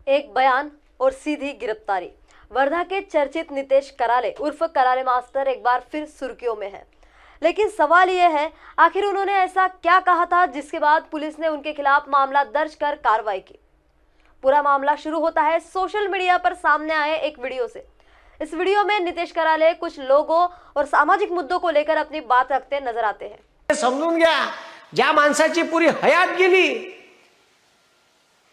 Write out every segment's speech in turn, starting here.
एक बयान और सीधी गिरफ्तारी। वर्धा के चर्चित नितेश कराले उर्फ कराले मास्टर एक बार फिर सुर्खियों में है। लेकिन सवाल यह है, आखिर उन्होंने ऐसा क्या कहा था जिसके बाद पुलिस ने उनके खिलाफ मामला दर्ज कर कार्रवाई की। पूरा मामला शुरू होता है सोशल मीडिया पर सामने आए एक वीडियो से। इस वीडियो में नितेश कराले कुछ लोगों और सामाजिक मुद्दों को लेकर अपनी बात रखते नजर आते हैं। समजून घ्या, ज्या माणसाची पुरी हयात गेली,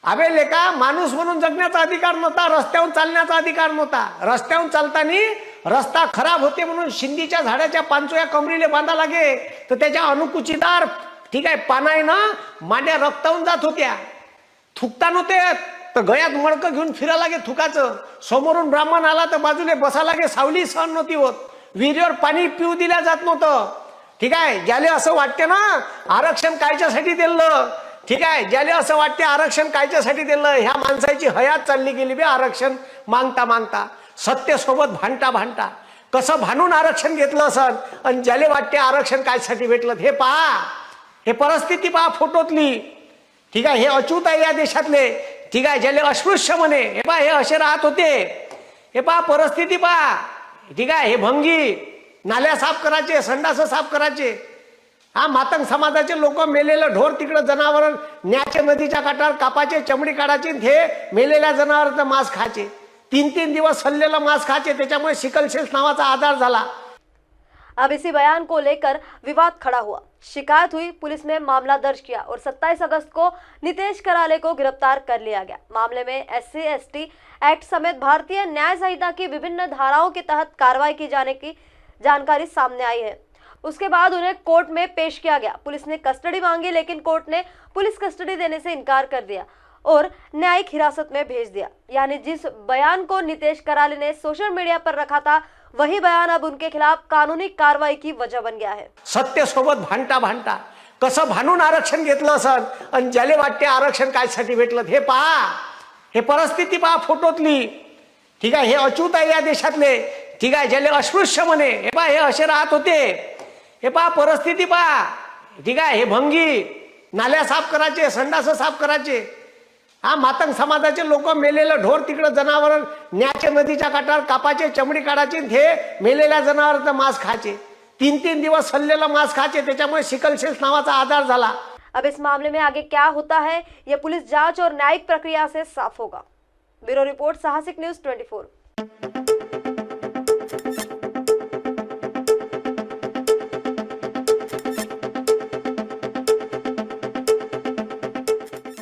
अबे लेका माणूस म्हणून जगण्याचा अधिकार नव्हता, रस्त्यावर चालण्याचा अधिकार नव्हता। रस्त्यावर चालताना रस्ता खराब होते म्हणून शिंदीच्या झाडाच्या पांचोया कमरीले बांधा लागे, तर त्याच्या अनुकुचिदार ठीक आहे पानायनं मांड्या रक्तावून जात होत्या। थुकता नव्हते तर गळ्यात मडकं घेऊन फिरा लागे थुकाचं। समोरून ब्राह्मण आला तर बाजूले बसा लागे, सावली सहन नव्हती होत। विहिरीवर पाणी पिऊ दिल्या जात नव्हतं। ठीक आहे, ज्याले असं वाटते ना आरक्षण कायच्यासाठी दिलं, ठीक आहे, ज्याले असं वाटते आरक्षण कायच्यासाठी दिलं, ह्या माणसाची हयात चालली गेली बे आरक्षण मागता मागता। सत्य सोबत भांडता भांडता कसं भांडून आरक्षण घेतलं असन, आणि ज्याले वाटते आरक्षण कायसाठी भेटलं हे पहा, हे परिस्थिती पहा फोटोतली। ठीक आहे, हे अच्युत आहे या देशातले। ठीक आहे, ज्याले अस्पृश्य म्हणे, हे पहा हे असे राहत होते। हे पहा परिस्थिती पहा। ठीक आहे, हे भंगी नाल्या साफ करायचे, संडास साफ करायचे। हा मातंग समाजाचे लोक मेलेलं ढोर तिकडे जनावर न्याचे, नदीच्या काठावर कापाचे, चमडी काढायची, हे मेलेल्या जनावरांचं मांस खायचे। 3-3 दिवस सल्लेलं मांस खायचे, त्याच्यामुळे सिकलसेल नावाचा आजार झाला। अब इसी बयान को लेकर विवाद खड़ा हुआ, शिकायत हुई, पुलिस ने मामला दर्ज किया और 27 अगस्त को नितेश कराले को गिरफ्तार कर लिया गया। मामले में SC/ST एक्ट समेत भारतीय न्याय संहिता की विभिन्न धाराओं के तहत कार्रवाई की जाने की जानकारी सामने आई है। उसके बाद उन्हें कोर्ट में पेश किया गया। पुलिस ने कस्टडी मांगी, लेकिन कोर्ट ने पुलिस कस्टडी देने से इनकार कर दिया और न्यायिक हिरासत में भेज दिया। यानी जिस बयान को नितेश कराले ने सोशल मीडिया पर रखा था, वही बयान अब उनके खिलाफ कानूनी कार्रवाई की वजह बन गया है। सत्य सोबत भांडता भांडता कसं भांडून आरक्षण घेतलं असन, आणि ज्याले वाटते आरक्षण कायसाठी भेटलं हे पहा, हे परिस्थिती पहा फोटोतली। ठीक आहे, हे अच्युत आहे या देशातले। ठीक आहे, ज्याले अस्पृश्य म्हणे, हे पहा हे असे राहत होते। हे पहा परिस्थिती पहा। ठीक आहे, हे भंगी नाल्या साफ करायचे, संडास साफ करायचे। हा मातंग समाजाचे लोक मेलेलं ढोर तिकडे जनावर न्याचे, नदीच्या काठावर कापाचे, चमडी काढायची, हे मेलेल्या जनावरांचं मांस खायचे। 3-3 दिवस सल्लेलं मांस खायचे, त्याच्यामुळे सिकलसेल नावाचा आजार झाला। अब इस मामले में आगे क्या होता है, यह पुलिस जांच और न्यायिक प्रक्रिया से साफ होगा। ब्यूरो रिपोर्ट, साहसिक न्यूज़ 24।